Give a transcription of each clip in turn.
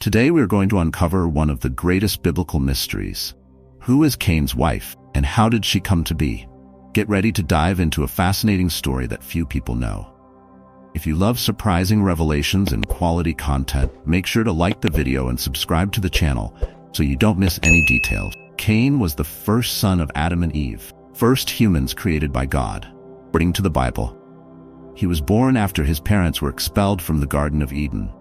Today we are going to uncover one of the greatest biblical mysteries. Who is Cain's wife, and how did she come to be? Get ready to dive into a fascinating story that few people know. If you love surprising revelations and quality content, make sure to like the video and subscribe to the channel so you don't miss any details. Cain was the first son of Adam and Eve, first humans created by God, according to the Bible. He was born after his parents were expelled from the Garden of Eden.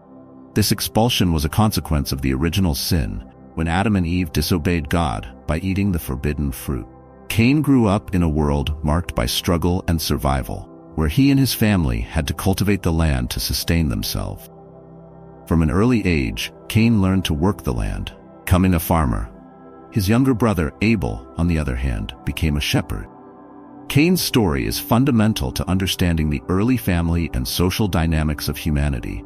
This expulsion was a consequence of the original sin, when Adam and Eve disobeyed God by eating the forbidden fruit. Cain grew up in a world marked by struggle and survival, where he and his family had to cultivate the land to sustain themselves. From an early age, Cain learned to work the land, becoming a farmer. His younger brother, Abel, on the other hand, became a shepherd. Cain's story is fundamental to understanding the early family and social dynamics of humanity,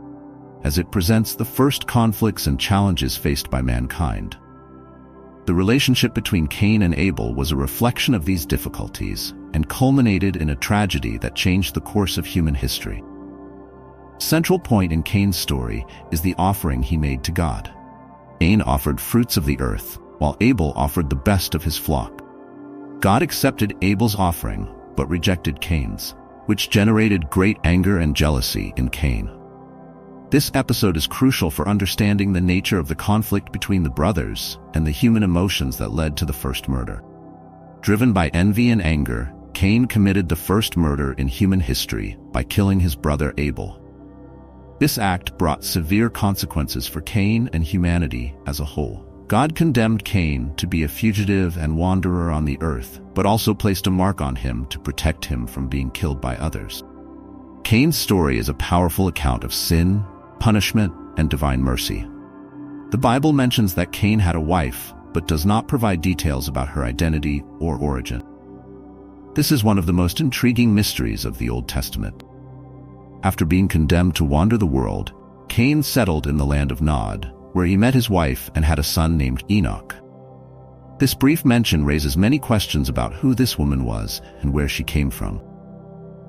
as it presents the first conflicts and challenges faced by mankind. The relationship between Cain and Abel was a reflection of these difficulties and culminated in a tragedy that changed the course of human history. Central point in Cain's story is the offering he made to God. Cain offered fruits of the earth, while Abel offered the best of his flock. God accepted Abel's offering, but rejected Cain's, which generated great anger and jealousy in Cain. This episode is crucial for understanding the nature of the conflict between the brothers and the human emotions that led to the first murder. Driven by envy and anger, Cain committed the first murder in human history by killing his brother Abel. This act brought severe consequences for Cain and humanity as a whole. God condemned Cain to be a fugitive and wanderer on the earth, but also placed a mark on him to protect him from being killed by others. Cain's story is a powerful account of sin, punishment, and divine mercy. The Bible mentions that Cain had a wife, but does not provide details about her identity or origin. This is one of the most intriguing mysteries of the Old Testament. After being condemned to wander the world, Cain settled in the land of Nod, where he met his wife and had a son named Enoch. This brief mention raises many questions about who this woman was and where she came from.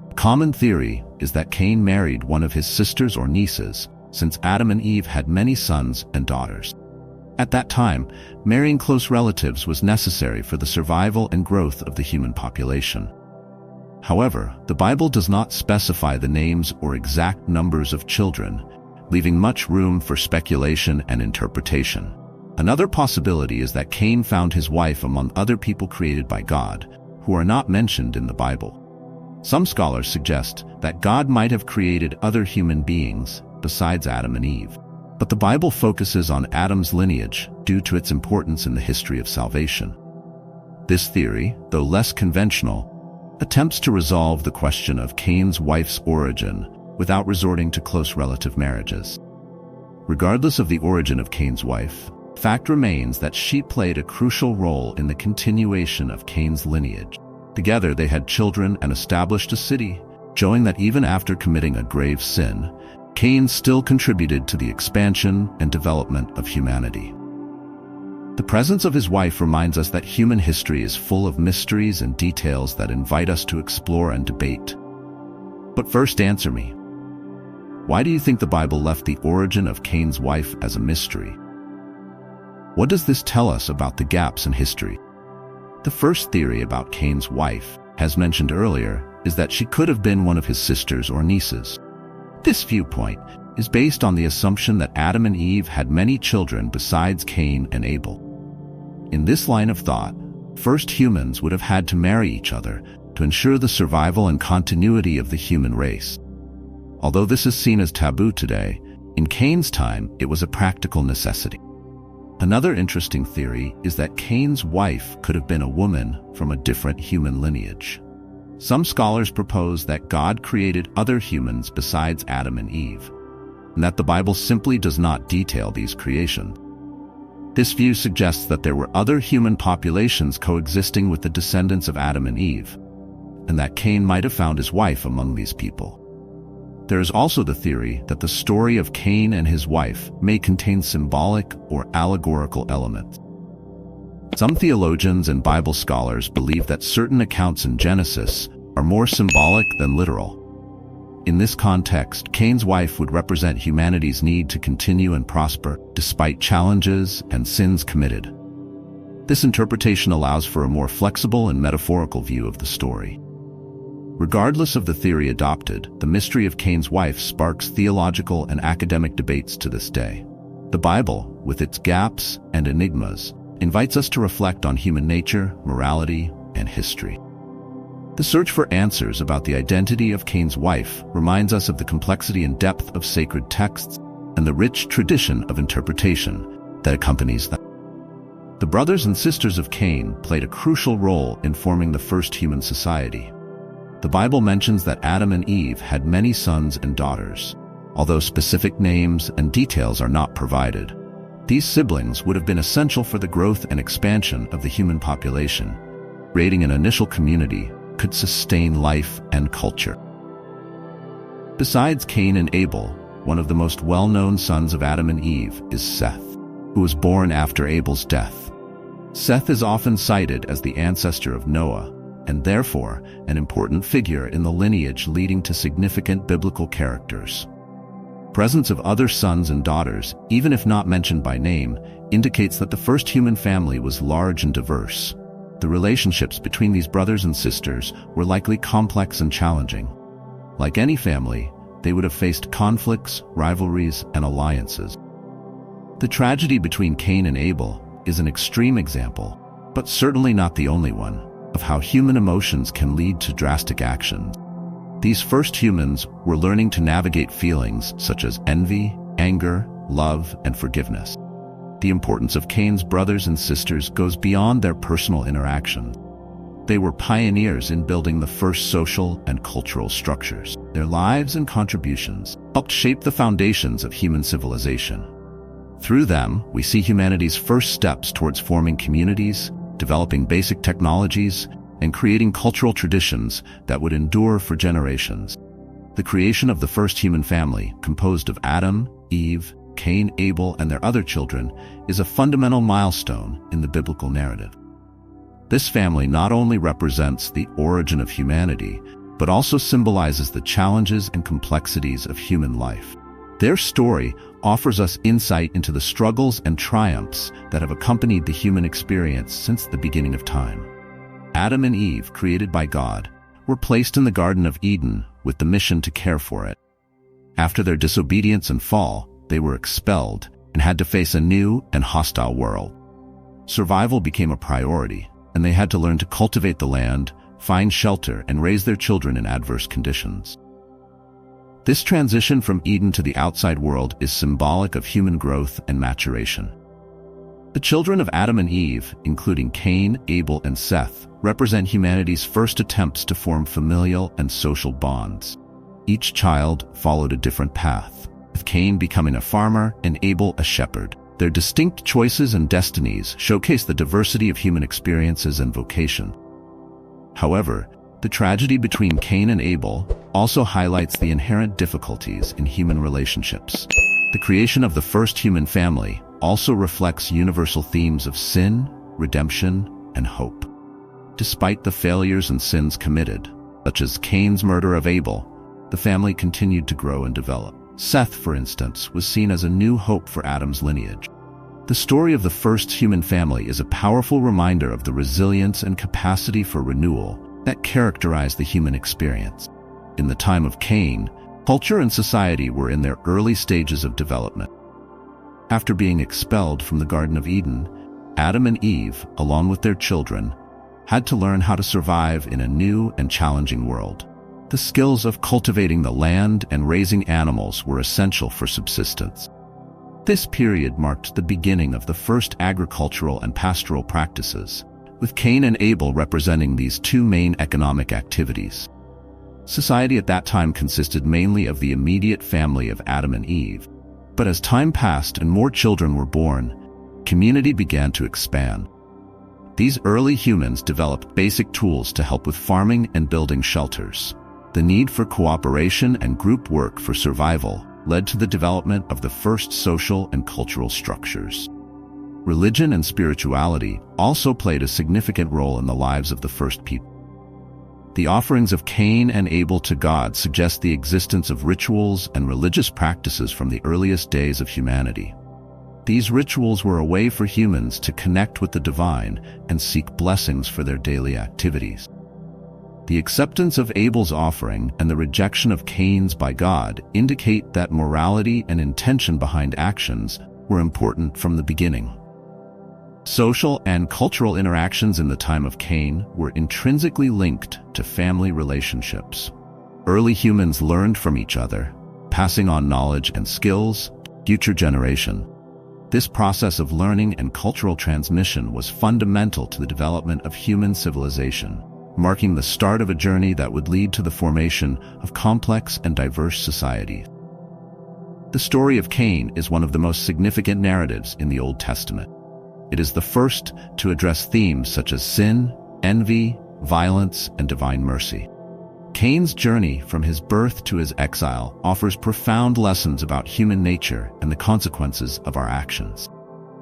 A common theory is that Cain married one of his sisters or nieces, since Adam and Eve had many sons and daughters. At that time, marrying close relatives was necessary for the survival and growth of the human population. However, the Bible does not specify the names or exact numbers of children, leaving much room for speculation and interpretation. Another possibility is that Cain found his wife among other people created by God, who are not mentioned in the Bible. Some scholars suggest that God might have created other human beings besides Adam and Eve, but the Bible focuses on Adam's lineage due to its importance in the history of salvation. This theory, though less conventional, attempts to resolve the question of Cain's wife's origin without resorting to close relative marriages. Regardless of the origin of Cain's wife, fact remains that she played a crucial role in the continuation of Cain's lineage. Together they had children and established a city, showing that even after committing a grave sin, Cain still contributed to the expansion and development of humanity. The presence of his wife reminds us that human history is full of mysteries and details that invite us to explore and debate. But first, answer me. Why do you think the Bible left the origin of Cain's wife as a mystery? What does this tell us about the gaps in history? The first theory about Cain's wife, as mentioned earlier, is that she could have been one of his sisters or nieces. This viewpoint is based on the assumption that Adam and Eve had many children besides Cain and Abel. In this line of thought, first humans would have had to marry each other to ensure the survival and continuity of the human race. Although this is seen as taboo today, in Cain's time it was a practical necessity. Another interesting theory is that Cain's wife could have been a woman from a different human lineage. Some scholars propose that God created other humans besides Adam and Eve, and that the Bible simply does not detail these creations. This view suggests that there were other human populations coexisting with the descendants of Adam and Eve, and that Cain might have found his wife among these people. There is also the theory that the story of Cain and his wife may contain symbolic or allegorical elements. Some theologians and Bible scholars believe that certain accounts in Genesis are more symbolic than literal. In this context, Cain's wife would represent humanity's need to continue and prosper despite challenges and sins committed. This interpretation allows for a more flexible and metaphorical view of the story. Regardless of the theory adopted, the mystery of Cain's wife sparks theological and academic debates to this day. The Bible, with its gaps and enigmas, invites us to reflect on human nature, morality, and history. The search for answers about the identity of Cain's wife reminds us of the complexity and depth of sacred texts and the rich tradition of interpretation that accompanies them. The brothers and sisters of Cain played a crucial role in forming the first human society. The Bible mentions that Adam and Eve had many sons and daughters, although specific names and details are not provided. These siblings would have been essential for the growth and expansion of the human population. Creating an initial community could sustain life and culture. Besides Cain and Abel, one of the most well-known sons of Adam and Eve is Seth, who was born after Abel's death. Seth is often cited as the ancestor of Noah, and therefore an important figure in the lineage leading to significant biblical characters. Presence of other sons and daughters, even if not mentioned by name, indicates that the first human family was large and diverse. The relationships between these brothers and sisters were likely complex and challenging. Like any family, they would have faced conflicts, rivalries, and alliances. The tragedy between Cain and Abel is an extreme example, but certainly not the only one, of how human emotions can lead to drastic actions. These first humans were learning to navigate feelings such as envy, anger, love, and forgiveness. The importance of Cain's brothers and sisters goes beyond their personal interactions. They were pioneers in building the first social and cultural structures. Their lives and contributions helped shape the foundations of human civilization. Through them, we see humanity's first steps towards forming communities, developing basic technologies, and creating cultural traditions that would endure for generations. The creation of the first human family, composed of Adam, Eve, Cain, Abel, and their other children, is a fundamental milestone in the biblical narrative. This family not only represents the origin of humanity, but also symbolizes the challenges and complexities of human life. Their story offers us insight into the struggles and triumphs that have accompanied the human experience since the beginning of time. Adam and Eve, created by God, were placed in the Garden of Eden with the mission to care for it. After their disobedience and fall, they were expelled and had to face a new and hostile world. Survival became a priority, and they had to learn to cultivate the land, find shelter, and raise their children in adverse conditions. This transition from Eden to the outside world is symbolic of human growth and maturation. The children of Adam and Eve, including Cain, Abel, and Seth, represent humanity's first attempts to form familial and social bonds. Each child followed a different path, with Cain becoming a farmer and Abel a shepherd. Their distinct choices and destinies showcase the diversity of human experiences and vocation. However, the tragedy between Cain and Abel also highlights the inherent difficulties in human relationships. The creation of the first human family also reflects universal themes of sin, redemption, and hope. Despite the failures and sins committed, such as Cain's murder of Abel, the family continued to grow and develop. Seth, for instance, was seen as a new hope for Adam's lineage. The story of the first human family is a powerful reminder of the resilience and capacity for renewal that characterize the human experience. In the time of Cain, culture and society were in their early stages of development. After being expelled from the Garden of Eden, Adam and Eve, along with their children, had to learn how to survive in a new and challenging world. The skills of cultivating the land and raising animals were essential for subsistence. This period marked the beginning of the first agricultural and pastoral practices, with Cain and Abel representing these two main economic activities. Society at that time consisted mainly of the immediate family of Adam and Eve, but as time passed and more children were born, community began to expand. These early humans developed basic tools to help with farming and building shelters. The need for cooperation and group work for survival led to the development of the first social and cultural structures. Religion and spirituality also played a significant role in the lives of the first people. The offerings of Cain and Abel to God suggest the existence of rituals and religious practices from the earliest days of humanity. These rituals were a way for humans to connect with the divine and seek blessings for their daily activities. The acceptance of Abel's offering and the rejection of Cain's by God indicate that morality and intention behind actions were important from the beginning. Social and cultural interactions in the time of Cain were intrinsically linked to family relationships. Early humans learned from each other, passing on knowledge and skills to future generations. This process of learning and cultural transmission was fundamental to the development of human civilization, marking the start of a journey that would lead to the formation of complex and diverse societies. The story of Cain is one of the most significant narratives in the Old Testament. It is the first to address themes such as sin, envy, violence, and divine mercy. Cain's journey from his birth to his exile offers profound lessons about human nature and the consequences of our actions.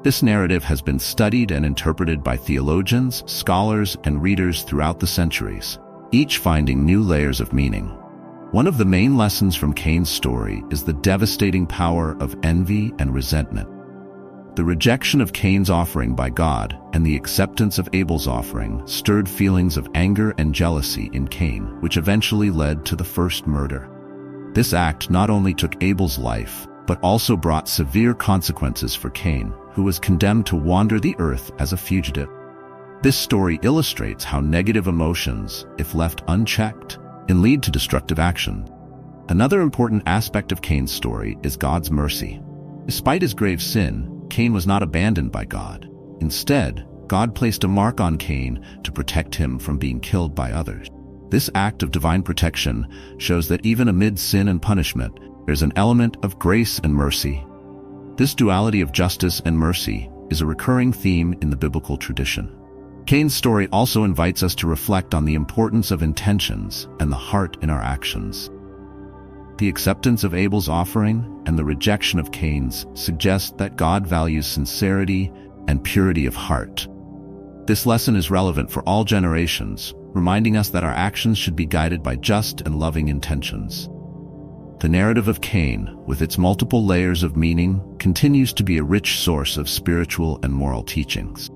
This narrative has been studied and interpreted by theologians, scholars, and readers throughout the centuries, each finding new layers of meaning. One of the main lessons from Cain's story is the devastating power of envy and resentment. The rejection of Cain's offering by God and the acceptance of Abel's offering stirred feelings of anger and jealousy in Cain, which eventually led to the first murder. This act not only took Abel's life, but also brought severe consequences for Cain, who was condemned to wander the earth as a fugitive. This story illustrates how negative emotions, if left unchecked, can lead to destructive action. Another important aspect of Cain's story is God's mercy. Despite his grave sin, Cain was not abandoned by God. Instead, God placed a mark on Cain to protect him from being killed by others. This act of divine protection shows that even amid sin and punishment, there's an element of grace and mercy. This duality of justice and mercy is a recurring theme in the biblical tradition. Cain's story also invites us to reflect on the importance of intentions and the heart in our actions. The acceptance of Abel's offering and the rejection of Cain's suggest that God values sincerity and purity of heart. This lesson is relevant for all generations, reminding us that our actions should be guided by just and loving intentions. The narrative of Cain, with its multiple layers of meaning, continues to be a rich source of spiritual and moral teachings.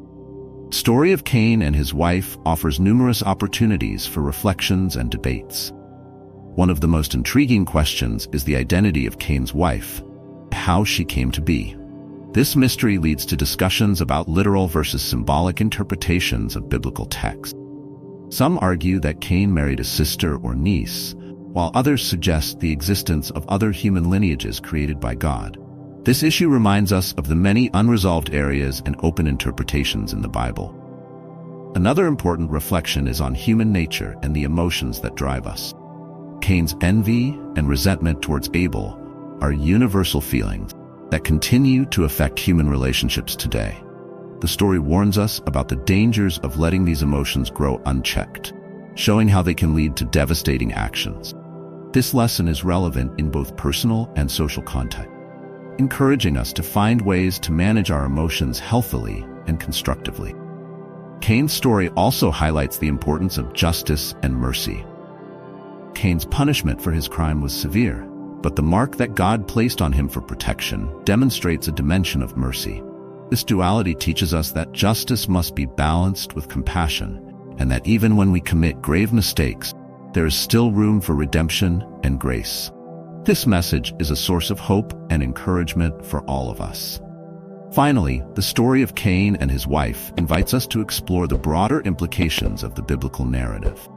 The story of Cain and his wife offers numerous opportunities for reflections and debates. One of the most intriguing questions is the identity of Cain's wife, how she came to be. This mystery leads to discussions about literal versus symbolic interpretations of biblical texts. Some argue that Cain married a sister or niece, while others suggest the existence of other human lineages created by God. This issue reminds us of the many unresolved areas and open interpretations in the Bible. Another important reflection is on human nature and the emotions that drive us. Cain's envy and resentment towards Abel are universal feelings that continue to affect human relationships today. The story warns us about the dangers of letting these emotions grow unchecked, showing how they can lead to devastating actions. This lesson is relevant in both personal and social context, encouraging us to find ways to manage our emotions healthily and constructively. Cain's story also highlights the importance of justice and mercy. Cain's punishment for his crime was severe, but the mark that God placed on him for protection demonstrates a dimension of mercy. This duality teaches us that justice must be balanced with compassion, and that even when we commit grave mistakes, there is still room for redemption and grace. This message is a source of hope and encouragement for all of us. Finally, the story of Cain and his wife invites us to explore the broader implications of the biblical narrative.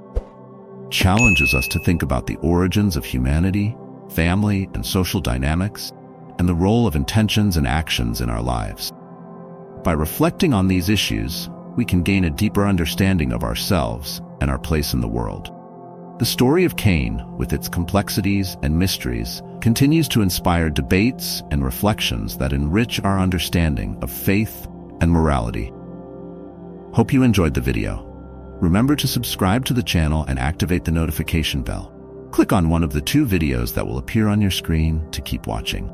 Challenges us to think about the origins of humanity, family, and social dynamics, and the role of intentions and actions in our lives. By reflecting on these issues, we can gain a deeper understanding of ourselves and our place in the world. The story of Cain, with its complexities and mysteries, continues to inspire debates and reflections that enrich our understanding of faith and morality. Hope you enjoyed the video. Remember to subscribe to the channel and activate the notification bell. Click on one of the 2 videos that will appear on your screen to keep watching.